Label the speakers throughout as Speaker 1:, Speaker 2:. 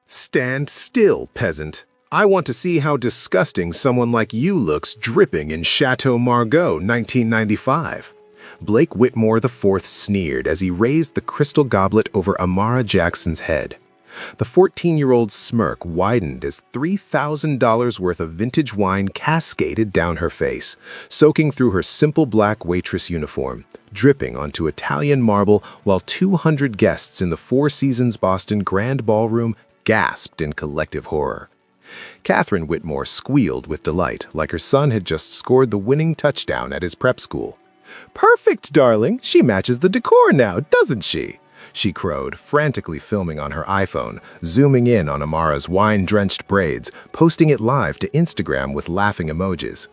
Speaker 1: Stand still, peasant. I want to see how disgusting someone like you looks dripping in Chateau Margaux, 1995. Blake Whitmore IV sneered as he raised the crystal goblet over Amara Jackson's head. The 14-year-old's smirk widened as $3,000 worth of vintage wine cascaded down her face, soaking through her simple black waitress uniform, dripping onto Italian marble while 200 guests in the Four Seasons Boston Grand Ballroom gasped in collective horror. Catherine Whitmore squealed with delight like her son had just scored the winning touchdown at his prep school. "Perfect, darling! She matches the decor now, doesn't she?" she crowed, frantically filming on her iPhone, zooming in on Amara's wine-drenched braids, posting it live to Instagram with laughing emojis.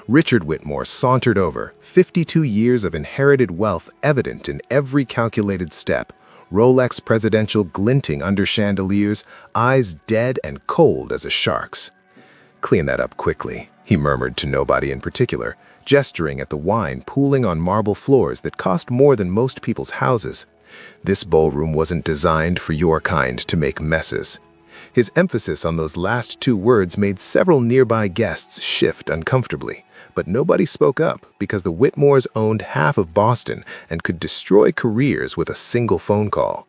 Speaker 1: Richard Whitmore sauntered over, 52 years of inherited wealth evident in every calculated step, Rolex presidential glinting under chandeliers, eyes dead and cold as a shark's. "Clean that up quickly," he murmured to nobody in particular, gesturing at the wine pooling on marble floors that cost more than most people's houses. "This ballroom wasn't designed for your kind to make messes." His emphasis on those last two words made several nearby guests shift uncomfortably, but nobody spoke up because the Whitmores owned half of Boston and could destroy careers with a single phone call.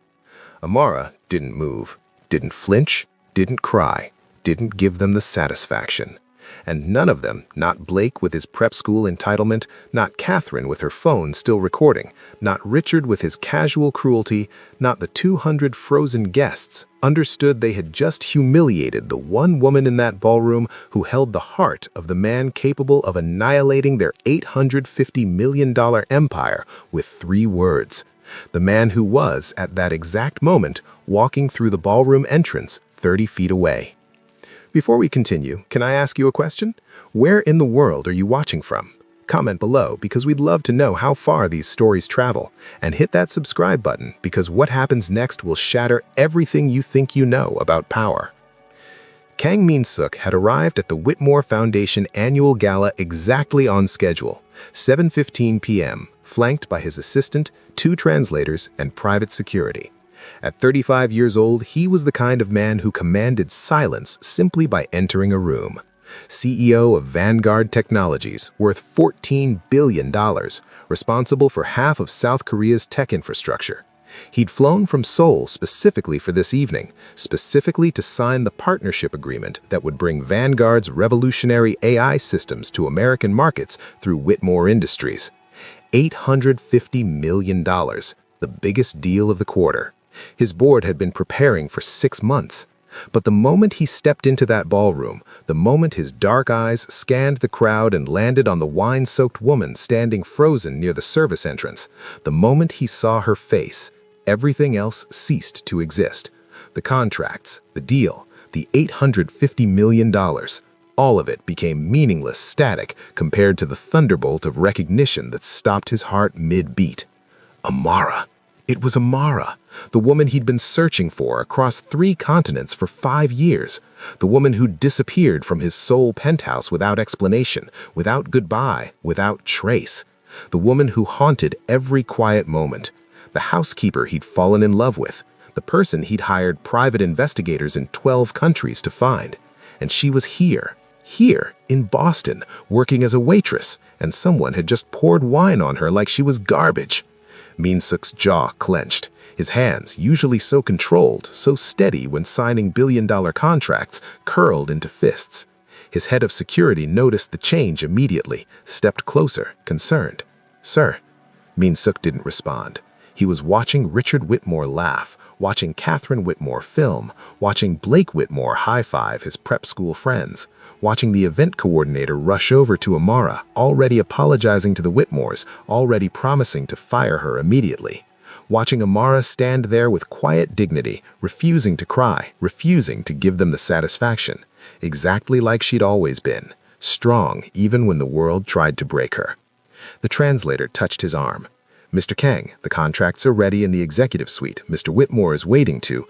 Speaker 1: Amara didn't move, didn't flinch, didn't cry, didn't give them the satisfaction. And none of them, not Blake with his prep school entitlement, not Catherine with her phone still recording, not Richard with his casual cruelty, not the 200 frozen guests, understood they had just humiliated the one woman in that ballroom who held the heart of the man capable of annihilating their $850 million empire with 3 words. The man who was, at that exact moment, walking through the ballroom entrance 30 feet away. Before we continue, can I ask you a question? Where in the world are you watching from? Comment below because we'd love to know how far these stories travel, and hit that subscribe button because what happens next will shatter everything you think you know about power. Kang Min-suk had arrived at the Whitmore Foundation annual gala exactly on schedule, 7:15 p.m., flanked by his assistant, 2 translators, and private security. At 35 years old, he was the kind of man who commanded silence simply by entering a room. CEO of Vanguard Technologies, worth $14 billion, responsible for half of South Korea's tech infrastructure. He'd flown from Seoul specifically for this evening, specifically to sign the partnership agreement that would bring Vanguard's revolutionary AI systems to American markets through Whitmore Industries. $850 million, the biggest deal of the quarter. His board had been preparing for 6 months. But the moment he stepped into that ballroom, the moment his dark eyes scanned the crowd and landed on the wine-soaked woman standing frozen near the service entrance, the moment he saw her face, everything else ceased to exist. The contracts, the deal, the $850 million, all of it became meaningless static compared to the thunderbolt of recognition that stopped his heart mid-beat. Amara. It was Amara, the woman he'd been searching for across 3 continents for 5 years, the woman who disappeared from his Seoul penthouse without explanation, without goodbye, without trace, the woman who haunted every quiet moment, the housekeeper he'd fallen in love with, the person he'd hired private investigators in 12 countries to find. And she was here in Boston, working as a waitress, and someone had just poured wine on her like she was garbage. Min-suk's jaw clenched. His hands, usually so controlled, so steady when signing billion-dollar contracts, curled into fists. His head of security noticed the change immediately, stepped closer, concerned. "Sir." Min-suk didn't respond. He was watching Richard Whitmore laugh, watching Catherine Whitmore film, watching Blake Whitmore high-five his prep school friends, watching the event coordinator rush over to Amara, already apologizing to the Whitmores, already promising to fire her immediately. Watching Amara stand there with quiet dignity, refusing to cry, refusing to give them the satisfaction, exactly like she'd always been, strong even when the world tried to break her. The translator touched his arm. "Mr. Kang, the contracts are ready in the executive suite. Mr. Whitmore is waiting to—"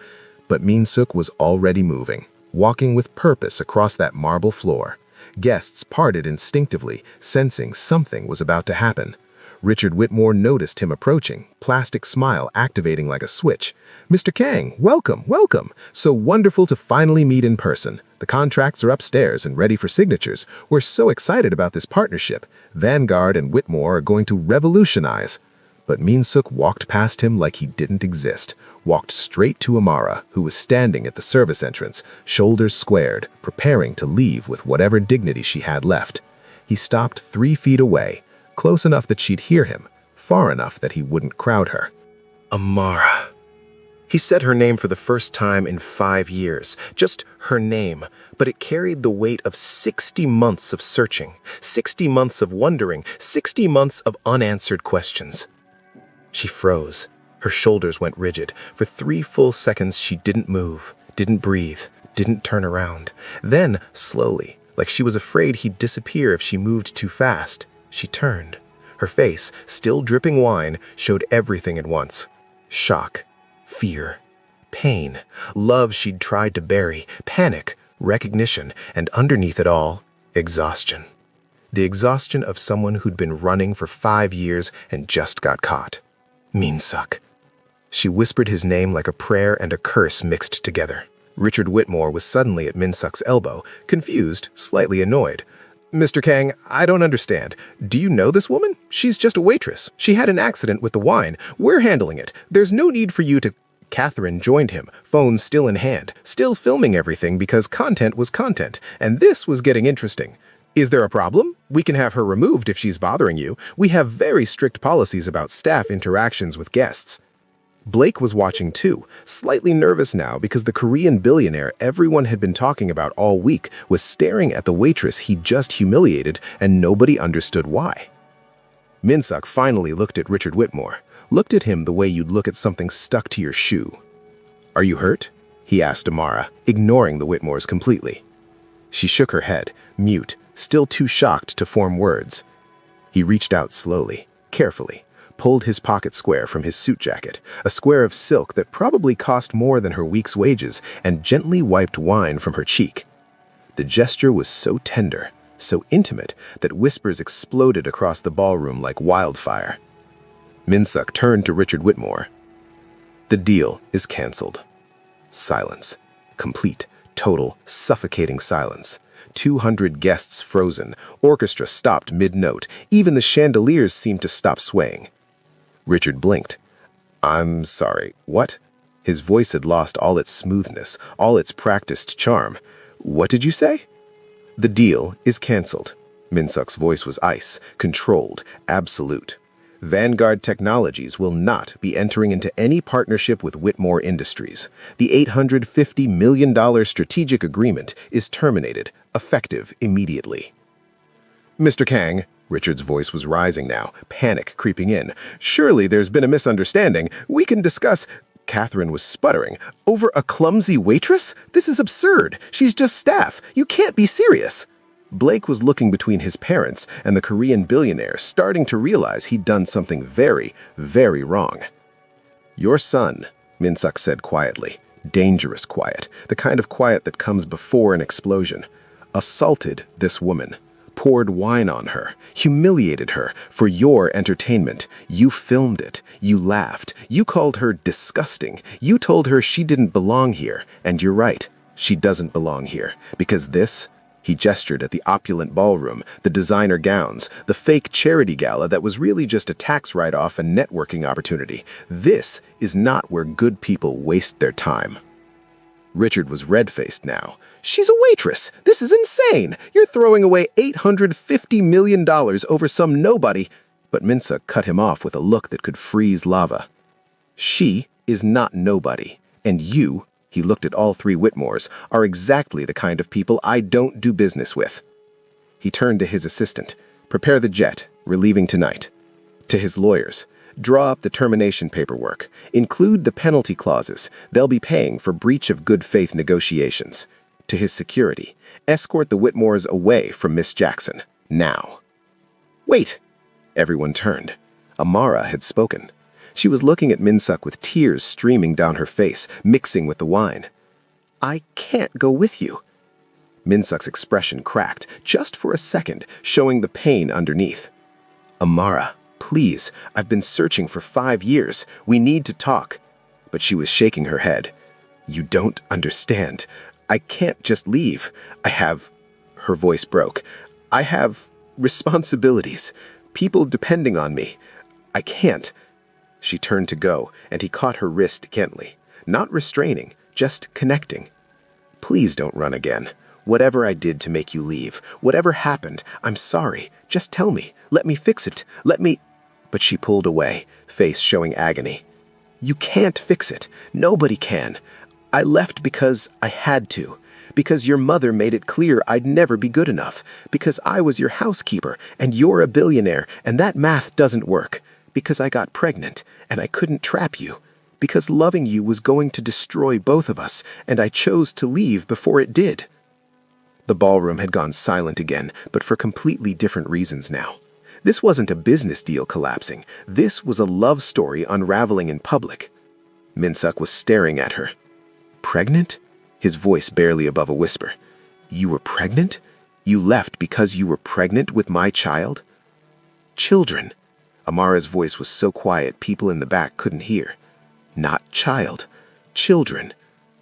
Speaker 1: But Min-suk was already moving, walking with purpose across that marble floor. Guests parted instinctively, sensing something was about to happen. Richard Whitmore noticed him approaching, plastic smile activating like a switch. "Mr. Kang, welcome, welcome. So wonderful to finally meet in person. The contracts are upstairs and ready for signatures. We're so excited about this partnership. Vanguard and Whitmore are going to revolutionize." But Min-suk walked past him like he didn't exist, walked straight to Amara, who was standing at the service entrance, shoulders squared, preparing to leave with whatever dignity she had left. He stopped 3 feet away, close enough that she'd hear him, far enough that he wouldn't crowd her.
Speaker 2: Amara. He said her name for the first time in 5 years, just her name, but it carried the weight of 60 months of searching, 60 months of wondering, 60 months of unanswered questions. She froze. Her shoulders went rigid. For 3 full seconds she didn't move, didn't breathe, didn't turn around. Then, slowly, like she was afraid he'd disappear if she moved too fast, she turned. Her face, still dripping wine, showed everything at once. Shock, fear, pain, love she'd tried to bury, panic, recognition, and underneath it all, exhaustion. The exhaustion of someone who'd been running for 5 years and just got caught. Min-suk. She whispered his name like a prayer and a curse mixed together. Richard Whitmore was suddenly at Min-suk's elbow, confused, slightly annoyed. "Mr. Kang, I don't understand. Do you know this woman? She's just a waitress. She had an accident with the wine. We're handling it. There's no need for you to—" Catherine joined him, phone still in hand, still filming everything because content was content, and this was getting interesting. "Is there a problem? We can have her removed if she's bothering you. We have very strict policies about staff interactions with guests." Blake was watching too, slightly nervous now because the Korean billionaire everyone had been talking about all week was staring at the waitress he'd just humiliated, and nobody understood why. Min-suk finally looked at Richard Whitmore, looked at him the way you'd look at something stuck to your shoe. "Are you hurt?" he asked Amara, ignoring the Whitmores completely. She shook her head, mute, still too shocked to form words. He reached out slowly, carefully, pulled his pocket square from his suit jacket, a square of silk that probably cost more than her week's wages, and gently wiped wine from her cheek. The gesture was so tender, so intimate, that whispers exploded across the ballroom like wildfire. Min-suk turned to Richard Whitmore. "The deal is canceled." Silence. Complete, total, suffocating silence. 200 guests frozen. Orchestra stopped mid-note. Even the chandeliers seemed to stop swaying. Richard blinked. "I'm sorry, what?" His voice had lost all its smoothness, all its practiced charm. "What did you say?" "The deal is canceled." Min-suk's voice was ice, controlled, absolute. Vanguard Technologies will not be entering into any partnership with Whitmore Industries. The $850 million strategic agreement is terminated, effective immediately. "Mr. Kang," Richard's voice was rising now, panic creeping in. "Surely there's been a misunderstanding. We can discuss—" Catherine was sputtering. "Over a clumsy waitress? This is absurd. She's just staff. You can't be serious." Blake was looking between his parents and the Korean billionaire, starting to realize he'd done something very, very wrong. "Your son," Min-suk said quietly, dangerous quiet, the kind of quiet that comes before an explosion, assaulted this woman, poured wine on her, humiliated her for your entertainment. You filmed it. You laughed. You called her disgusting. You told her she didn't belong here. And you're right. She doesn't belong here. Because this— He gestured at the opulent ballroom, the designer gowns, the fake charity gala that was really just a tax write-off and networking opportunity. This is not where good people waste their time. Richard was red-faced now. "She's a waitress! This is insane! You're throwing away $850 million over some nobody." But Min-suk cut him off with a look that could freeze lava. "She is not nobody, and you," he looked at all 3 Whitmores, "are exactly the kind of people I don't do business with." He turned to his assistant. "Prepare the jet. We're leaving tonight." To his lawyers. "Draw up the termination paperwork. Include the penalty clauses. They'll be paying for breach of good faith negotiations." To his security. "Escort the Whitmores away from Miss Jackson. Now." "Wait!" Everyone turned. Amara had spoken. She was looking at Min-suk with tears streaming down her face, mixing with the wine. "I can't go with you." Min-suk's expression cracked, just for a second, showing the pain underneath. "Amara, Please, I've been searching for 5 years. We need to talk. But she was shaking her head. You don't understand. I can't just leave. I have... Her voice broke. I have responsibilities. People depending on me. I can't. She turned to go, and he caught her wrist gently. Not restraining, just connecting. Please don't run again. Whatever I did to make you leave, whatever happened, I'm sorry. Just tell me. Let me fix it. Let me... But she pulled away, face showing agony. You can't fix it. Nobody can. I left because I had to. Because your mother made it clear I'd never be good enough. Because I was your housekeeper, and you're a billionaire, and that math doesn't work. Because I got pregnant, and I couldn't trap you. Because loving you was going to destroy both of us, and I chose to leave before it did. The ballroom had gone silent again, but for completely different reasons now. This wasn't a business deal collapsing. This was a love story unraveling in public. Min-suk was staring at her. Pregnant? His voice barely above a whisper. You were pregnant? You left because you were pregnant with my child? Children. Amara's voice was so quiet people in the back couldn't hear. Not child. Children.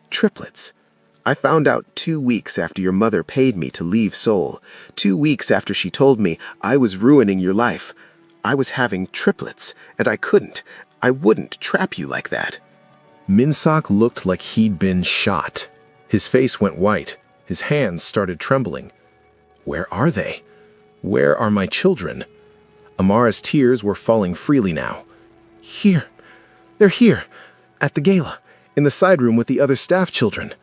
Speaker 2: Triplets. I found out 2 weeks after your mother paid me to leave Seoul. 2 weeks after she told me I was ruining your life. I was having triplets, and I wouldn't trap you like that.
Speaker 1: Min-suk looked like he'd been shot. His face went white. His hands started trembling. Where are they? Where are my children? Amara's tears were falling freely now. Here. They're here. At the gala. In the side room with the other staff children.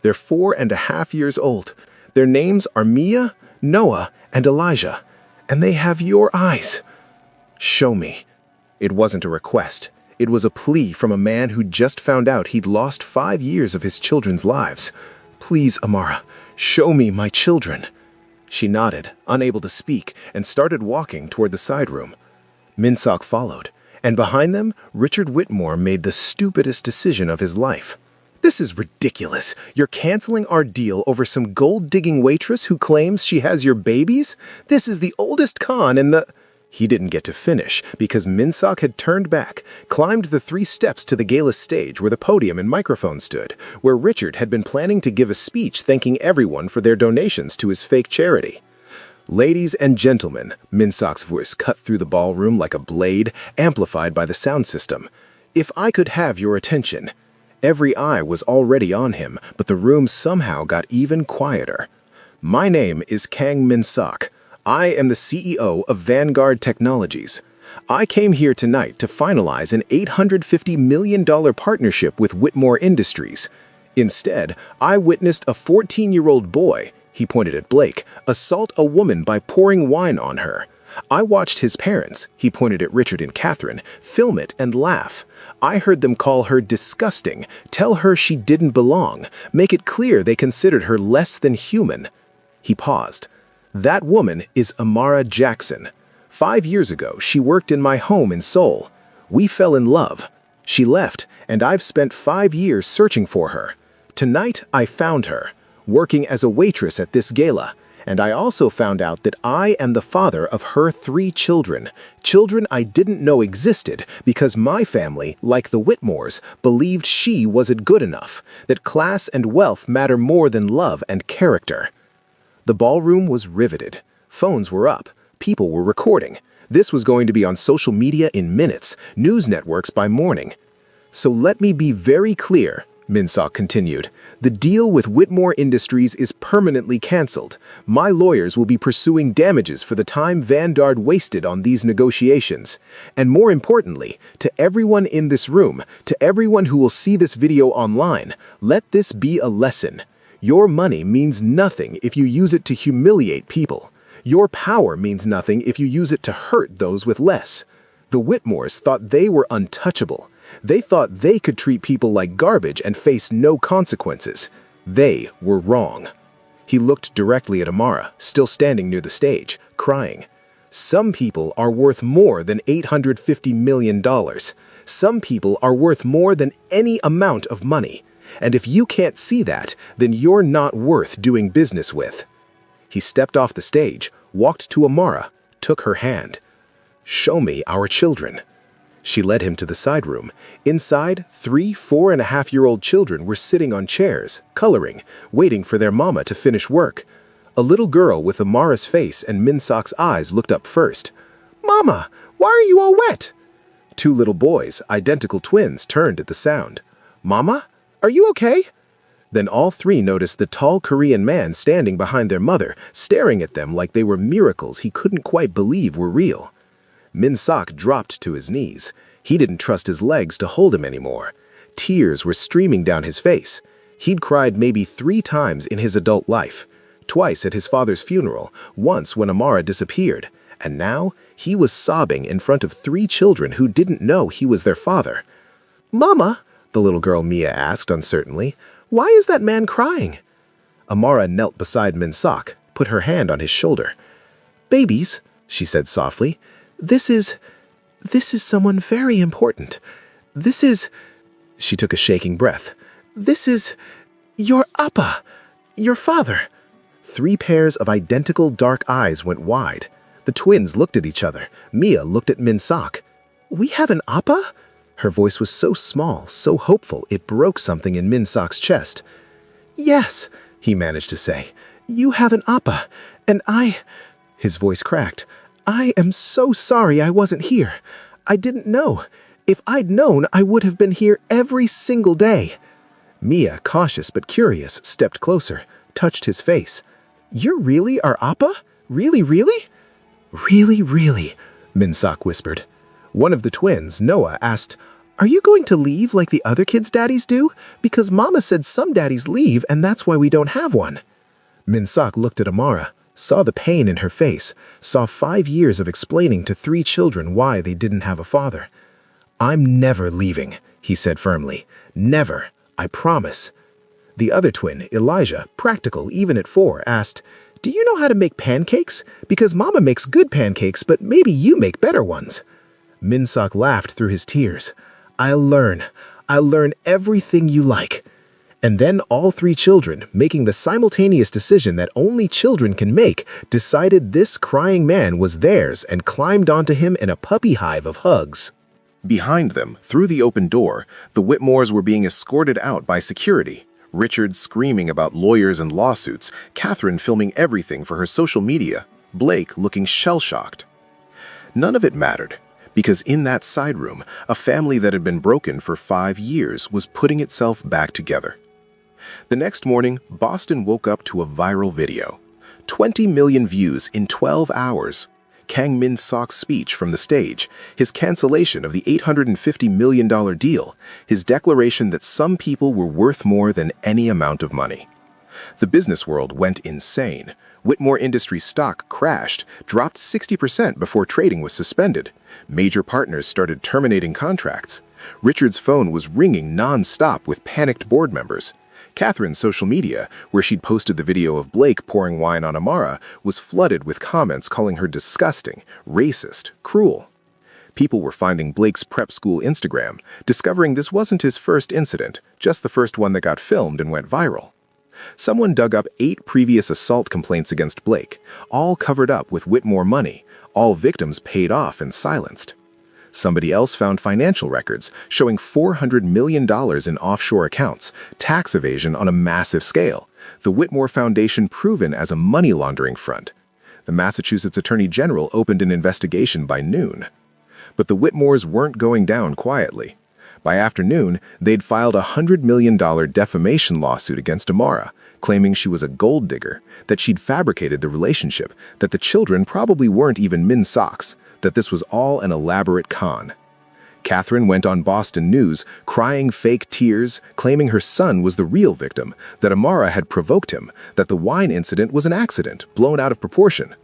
Speaker 1: They're 4.5 years old. Their names are Mia, Noah, and Elijah. And they have your eyes. Show me. It wasn't a request. It was a plea from a man who just found out he'd lost 5 years of his children's lives. Please, Amara, show me my children. She nodded, unable to speak, and started walking toward the side room. Min-suk followed, and behind them, Richard Whitmore made the stupidest decision of his life. This is ridiculous. You're canceling our deal over some gold-digging waitress who claims she has your babies? This is the oldest con in the... He didn't get to finish because Min-suk had turned back, climbed the 3 steps to the gala stage where the podium and microphone stood, where Richard had been planning to give a speech thanking everyone for their donations to his fake charity. Ladies and gentlemen, Min-suk's voice cut through the ballroom like a blade, amplified by the sound system. If I could have your attention. Every eye was already on him, but the room somehow got even quieter. My name is Kang Min-suk. I am the CEO of Vanguard Technologies. I came here tonight to finalize an $850 million partnership with Whitmore Industries. Instead, I witnessed a 14-year-old boy, he pointed at Blake, assault a woman by pouring wine on her. I watched his parents, he pointed at Richard and Catherine, film it and laugh. I heard them call her disgusting, tell her she didn't belong, make it clear they considered her less than human. He paused. That woman is Amara Jackson. 5 years ago, she worked in my home in Seoul. We fell in love. She left, and I've spent 5 years searching for her. Tonight, I found her, working as a waitress at this gala, and I also found out that I am the father of her 3 children, children I didn't know existed because my family, like the Whitmores, believed she wasn't good enough, that class and wealth matter more than love and character. The ballroom was riveted. Phones were up. People were recording. This was going to be on social media in minutes, news networks by morning. So let me be very clear, Min-suk continued. The deal with Whitmore Industries is permanently canceled. My lawyers will be pursuing damages for the time Vanguard wasted on these negotiations. And more importantly, to everyone in this room, to everyone who will see this video online, let this be a lesson. Your money means nothing if you use it to humiliate people. Your power means nothing if you use it to hurt those with less. The Whitmores thought they were untouchable. They thought they could treat people like garbage and face no consequences. They were wrong. He looked directly at Amara, still standing near the stage, crying. Some people are worth more than $850 million. Some people are worth more than any amount of money. And if you can't see that, then you're not worth doing business with. He stepped off the stage, walked to Amara, took her hand. "Show me our children." She led him to the side room. Inside, 3 4-and-a-half-year-old children were sitting on chairs, coloring, waiting for their mama to finish work. A little girl with Amara's face and Min-Sok's eyes looked up first. "Mama, why are you all wet?" 2 little boys, identical twins, turned at the sound. "Mama, are you okay?" Then all 3 noticed the tall Korean man standing behind their mother, staring at them like they were miracles he couldn't quite believe were real. Min-Sok dropped to his knees. He didn't trust his legs to hold him anymore. Tears were streaming down his face. He'd cried maybe 3 times in his adult life. Twice at his father's funeral, once when Amara disappeared, and now he was sobbing in front of 3 children who didn't know he was their father. "Mama," the little girl Mia asked uncertainly, "why is that man crying?" Amara knelt beside Min-Sok, put her hand on his shoulder. "Babies," she said softly, This is someone very important. This is," she took a shaking breath, "this is your Appa, your father." 3 pairs of identical dark eyes went wide. The twins looked at each other. Mia looked at Min-Sok. "We have an Appa?" Her voice was so small, so hopeful, it broke something in Min-Sok's chest. "Yes," he managed to say, "you have an Appa, and I—" His voice cracked. "I am so sorry I wasn't here. I didn't know. If I'd known, I would have been here every single day." Mia, cautious but curious, stepped closer, touched his face. "You're really our Appa? Really, really?" "Really, really," Min-Sok whispered. One of the twins, Noah, asked, "Are you going to leave like the other kids' daddies do? Because Mama said some daddies leave and that's why we don't have one." Min-Sok looked at Amara, saw the pain in her face, saw 5 years of explaining to 3 children why they didn't have a father. "I'm never leaving," he said firmly. "Never. I promise." The other twin, Elijah, practical even at 4, asked, "Do you know how to make pancakes? Because Mama makes good pancakes, but maybe you make better ones." Min-Sok laughed through his tears. "I'll learn. I'll learn everything you like." And then all 3 children, making the simultaneous decision that only children can make, decided this crying man was theirs and climbed onto him in a puppy hive of hugs. Behind them, through the open door, the Whitmores were being escorted out by security. Richard screaming about lawyers and lawsuits, Catherine filming everything for her social media, Blake looking shell-shocked. None of it mattered, because in that side room, a family that had been broken for 5 years was putting itself back together. The next morning, Boston woke up to a viral video. 20 million views in 12 hours. Kang Min-Sok's speech from the stage, his cancellation of the $850 million deal, his declaration that some people were worth more than any amount of money. The business world went insane. Whitmore Industries stock crashed, dropped 60% before trading was suspended. Major partners started terminating contracts. Richard's phone was ringing non-stop with panicked board members. Catherine's social media, where she'd posted the video of Blake pouring wine on Amara, was flooded with comments calling her disgusting, racist, cruel. People were finding Blake's prep school Instagram, discovering this wasn't his first incident, just the first one that got filmed and went viral. Someone dug up 8 previous assault complaints against Blake, all covered up with Whitmore money, all victims paid off and silenced. Somebody else found financial records showing $400 million in offshore accounts, tax evasion on a massive scale, the Whitmore Foundation proven as a money laundering front. The Massachusetts Attorney General opened an investigation by noon. But the Whitmores weren't going down quietly. By afternoon, they'd filed a $100 million defamation lawsuit against Amara, claiming she was a gold digger, that she'd fabricated the relationship, that the children probably weren't even Min-Sok's, that this was all an elaborate con. Catherine went on Boston News, crying fake tears, claiming her son was the real victim, that Amara had provoked him, that the wine incident was an accident, blown out of proportion.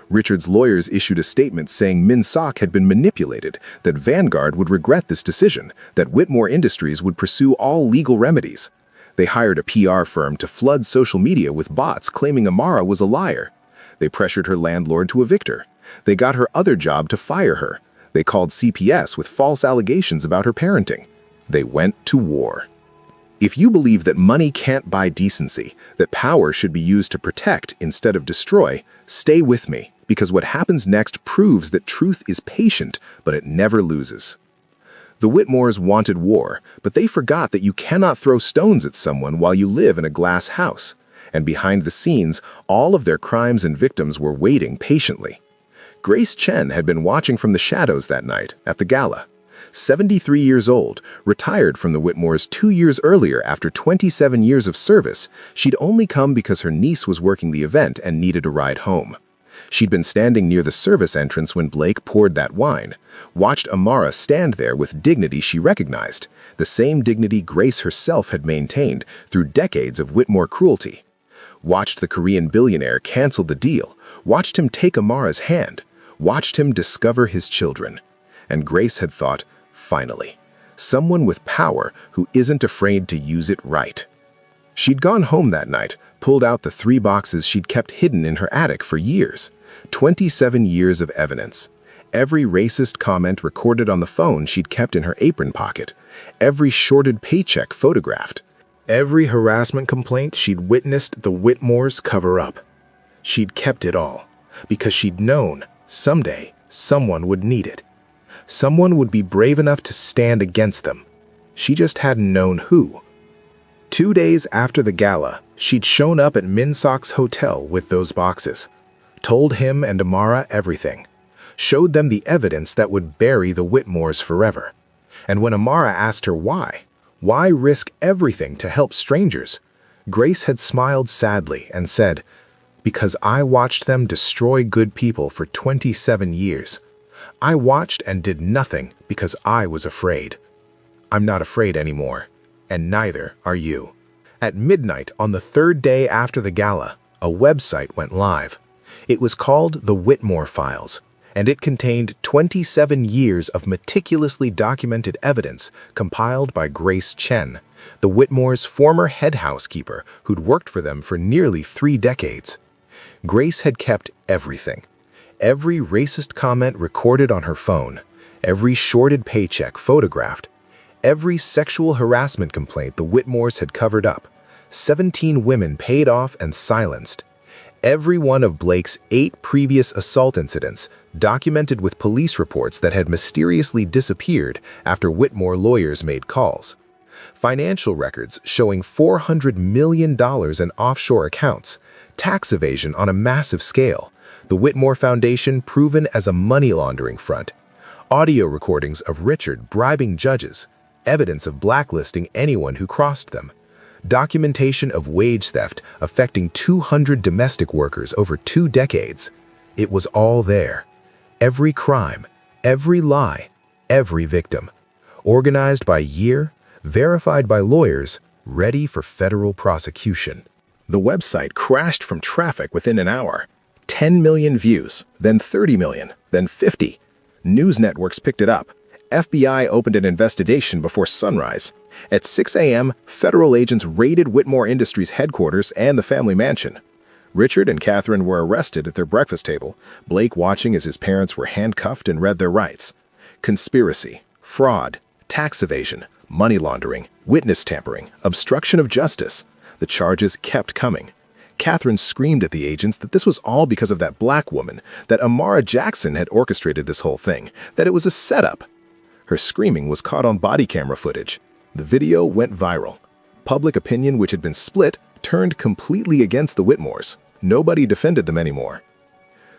Speaker 1: Richard's lawyers issued a statement saying Min-Sok had been manipulated, that Vanguard would regret this decision, that Whitmore Industries would pursue all legal remedies. They hired a PR firm to flood social media with bots claiming Amara was a liar. They pressured her landlord to evict her. They got her other job to fire her. They called CPS with false allegations about her parenting. They went to war. If you believe that money can't buy decency, that power should be used to protect instead of destroy, stay with me,
Speaker 2: Because what happens next proves that truth is patient, but it never loses. The Whitmores wanted war, but they forgot that you cannot throw stones at someone while you live in a glass house. And behind the scenes, all of their crimes and victims were waiting patiently. Grace Chen had been watching from the shadows that night at the gala. 73 years old, retired from the Whitmores 2 years earlier after 27 years of service, she'd only come because her niece was working the event and needed a ride home. She'd been standing near the service entrance when Blake poured that wine, watched Amara stand there with dignity she recognized, the same dignity Grace herself had maintained through decades of Whitmore cruelty. Watched the Korean billionaire cancel the deal, watched him take Amara's hand, watched him discover his children. And Grace had thought, finally, someone with power who isn't afraid to use it right. She'd gone home that night, pulled out the 3 boxes she'd kept hidden in her attic for years. 27 years of evidence. Every racist comment recorded on the phone she'd kept in her apron pocket. Every shorted paycheck photographed. Every harassment complaint she'd witnessed the Whitmores cover up. She'd kept it all, because she'd known someday someone would need it. Someone would be brave enough to stand against them. She just hadn't known who. 2 days after the gala, she'd shown up at Minsok's hotel with those boxes. Told him and Amara everything. Showed them the evidence that would bury the Whitmores forever. And when Amara asked her why risk everything to help strangers, Grace had smiled sadly and said, "Because I watched them destroy good people for 27 years. I watched and did nothing because I was afraid. I'm not afraid anymore, and neither are you." At midnight on the 3rd day after the gala, a website went live. It was called The Whitmore Files, and it contained 27 years of meticulously documented evidence compiled by Grace Chen, the Whitmore's former head housekeeper who'd worked for them for nearly 3 decades. Grace had kept everything. Every racist comment recorded on her phone, every shorted paycheck photographed, every sexual harassment complaint the Whitmores had covered up, 17 women paid off and silenced. Every one of Blake's 8 previous assault incidents documented with police reports that had mysteriously disappeared after Whitmore lawyers made calls. Financial records showing $400 million in offshore accounts, tax evasion on a massive scale, the Whitmore Foundation proven as a money laundering front, audio recordings of Richard bribing judges, evidence of blacklisting anyone who crossed them, documentation of wage theft affecting 200 domestic workers over 2 decades. It was all there. Every crime, every lie, every victim. Organized by year, verified by lawyers, ready for federal prosecution. The website crashed from traffic within an hour. 10 million views, then 30 million, then 50. News networks picked it up. FBI opened an investigation before sunrise. At 6 a.m., federal agents raided Whitmore Industries headquarters and the family mansion. Richard and Catherine were arrested at their breakfast table, Blake watching as his parents were handcuffed and read their rights. Conspiracy, fraud, tax evasion, money laundering, witness tampering, obstruction of justice. The charges kept coming. Catherine screamed at the agents that this was all because of that black woman, that Amara Jackson had orchestrated this whole thing, that it was a setup. Her screaming was caught on body camera footage. The video went viral. Public opinion, which had been split, turned completely against the Whitmores. Nobody defended them anymore.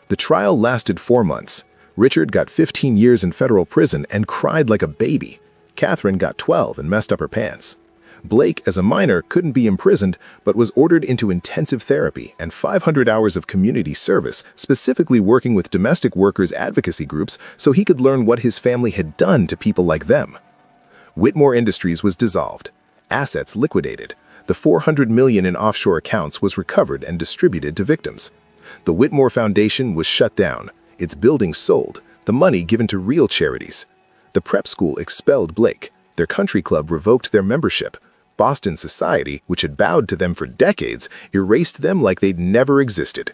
Speaker 2: The trial lasted 4 months. Richard got 15 years in federal prison and cried like a baby. Catherine got 12 and messed up her pants. Blake, as a minor, couldn't be imprisoned, but was ordered into intensive therapy and 500 hours of community service, specifically working with domestic workers' advocacy groups so he could learn what his family had done to people like them. Whitmore Industries was dissolved. Assets liquidated. The $400 million in offshore accounts was recovered and distributed to victims. The Whitmore Foundation was shut down, its buildings sold, the money given to real charities. The prep school expelled Blake. Their country club revoked their membership. Boston society, which had bowed to them for decades, erased them like they'd never existed.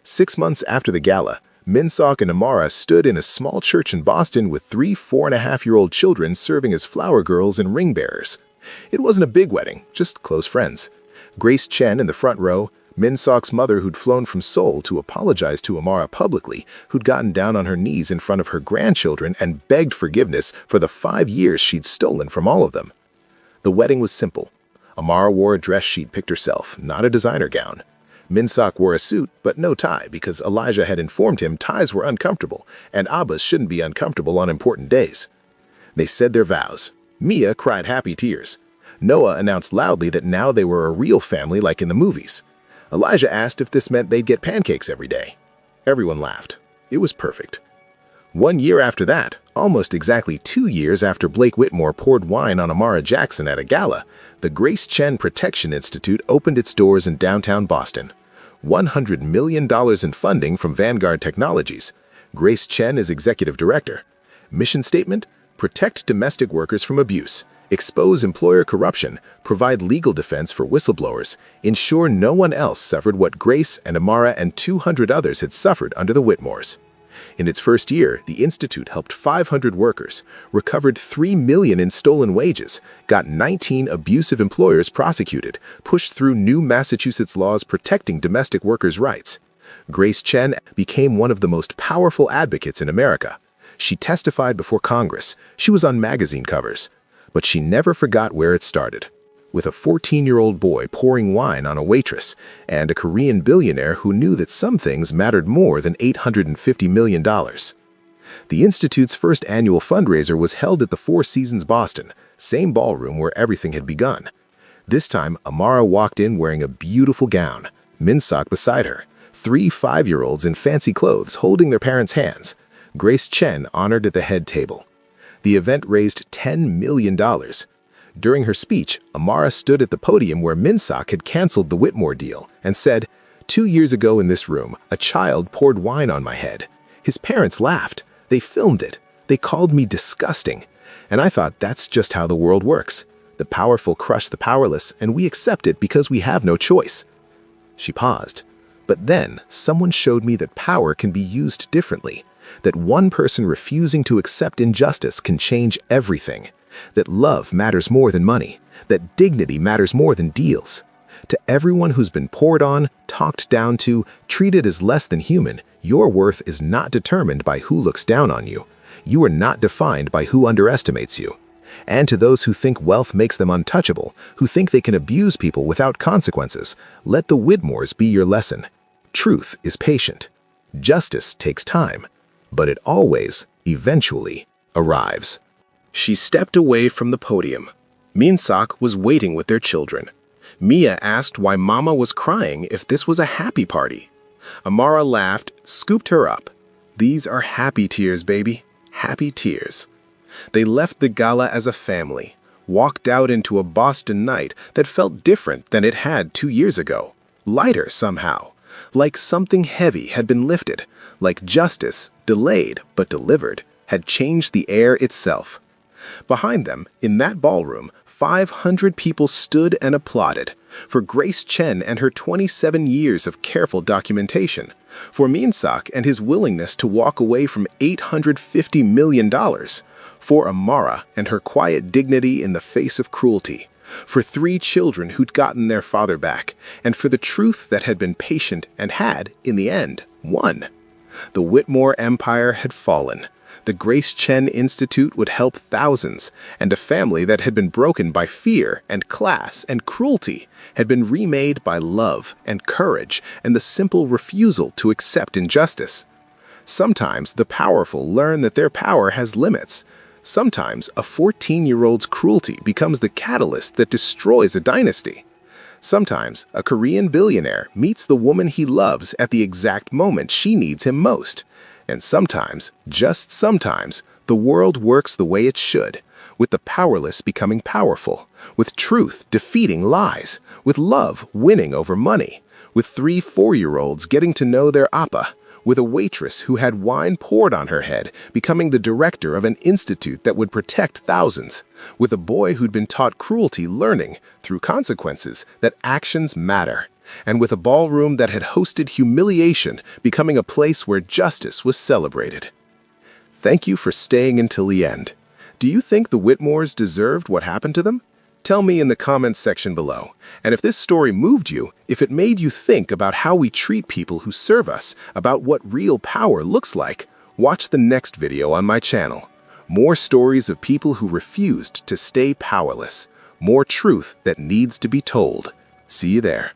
Speaker 2: 6 months after the gala, Minsok and Amara stood in a small church in Boston with 3 4-and-a-half-year-old children serving as flower girls and ring bearers. It wasn't a big wedding, just close friends. Grace Chen in the front row, Min-Sok's mother, who'd flown from Seoul to apologize to Amara publicly, who'd gotten down on her knees in front of her grandchildren and begged forgiveness for the 5 years she'd stolen from all of them. The wedding was simple. Amara wore a dress she'd picked herself, not a designer gown. Min-Sok wore a suit, but no tie, because Elijah had informed him ties were uncomfortable, and Abbas shouldn't be uncomfortable on important days. They said their vows. Mia cried happy tears. Noah announced loudly that now they were a real family like in the movies. Elijah asked if this meant they'd get pancakes every day. Everyone laughed. It was perfect. 1 year after that, almost exactly 2 years after Blake Whitmore poured wine on Amara Jackson at a gala, the Grace Chen Protection Institute opened its doors in downtown Boston. $100 million in funding from Vanguard Technologies. Grace Chen is executive director. Mission statement: protect domestic workers from abuse, expose employer corruption, provide legal defense for whistleblowers, ensure no one else suffered what Grace and Amara and 200 others had suffered under the Whitmores. In its first year, the institute helped 500 workers, recovered $3 million in stolen wages, got 19 abusive employers prosecuted, pushed through new Massachusetts laws protecting domestic workers' rights. Grace Chen became one of the most powerful advocates in America. She testified before Congress. She was on magazine covers. But she never forgot where it started, with a 14-year-old boy pouring wine on a waitress and a Korean billionaire who knew that some things mattered more than $850 million. The Institute's first annual fundraiser was held at the Four Seasons Boston, same ballroom where everything had begun. This time, Amara walked in wearing a beautiful gown, Min-Sok beside her, 3 5-year-olds in fancy clothes holding their parents' hands. Grace Chen honored at the head table. The event raised $10 million. During her speech, Amara stood at the podium where Min-Sok had canceled the Whitmore deal and said, "2 years ago in this room, a child poured wine on my head. His parents laughed. They filmed it. They called me disgusting. And I thought that's just how the world works. The powerful crush the powerless, and we accept it because we have no choice." She paused. But then someone showed me that power can be used differently, that one person refusing to accept injustice can change everything, that love matters more than money, that dignity matters more than deals. To everyone who's been poured on, talked down to, treated as less than human, your worth is not determined by who looks down on you. You are not defined by who underestimates you. And to those who think wealth makes them untouchable, who think they can abuse people without consequences, let the Whitmores be your lesson. Truth is patient. Justice takes time. But it always, eventually, arrives. She stepped away from the podium. Min-Sok was waiting with their children. Mia asked why Mama was crying if this was a happy party. Amara laughed, scooped her up. "These are happy tears, baby. Happy tears." They left the gala as a family, walked out into a Boston night that felt different than it had 2 years ago. Lighter somehow. Like something heavy had been lifted. Like justice, delayed but delivered, had changed the air itself. Behind them, in that ballroom, 500 people stood and applauded for Grace Chen and her 27 years of careful documentation, for Min-Sok and his willingness to walk away from $850 million, for Amara and her quiet dignity in the face of cruelty, for 3 children who'd gotten their father back, and for the truth that had been patient and had, in the end, won. The Whitmore empire had fallen. The Grace Chen Institute would help thousands, and a family that had been broken by fear and class and cruelty had been remade by love and courage and the simple refusal to accept injustice. Sometimes the powerful learn that their power has limits. Sometimes a 14-year-old's cruelty becomes the catalyst that destroys a dynasty. Sometimes a Korean billionaire meets the woman he loves at the exact moment she needs him most. And sometimes, just sometimes, the world works the way it should, with the powerless becoming powerful, with truth defeating lies, with love winning over money, with 3 4-year-olds getting to know their appa, with a waitress who had wine poured on her head becoming the director of an institute that would protect thousands, with a boy who'd been taught cruelty learning, through consequences, that actions matter, and with a ballroom that had hosted humiliation becoming a place where justice was celebrated. Thank you for staying until the end. Do you think the Whitmores deserved what happened to them?
Speaker 1: Tell me in the comments section below. And if this story moved you, if it made you think about how we treat people who serve us, about what real power looks like, watch the next video on my channel. More stories of people who refused to stay powerless. More truth that needs to be told. See you there.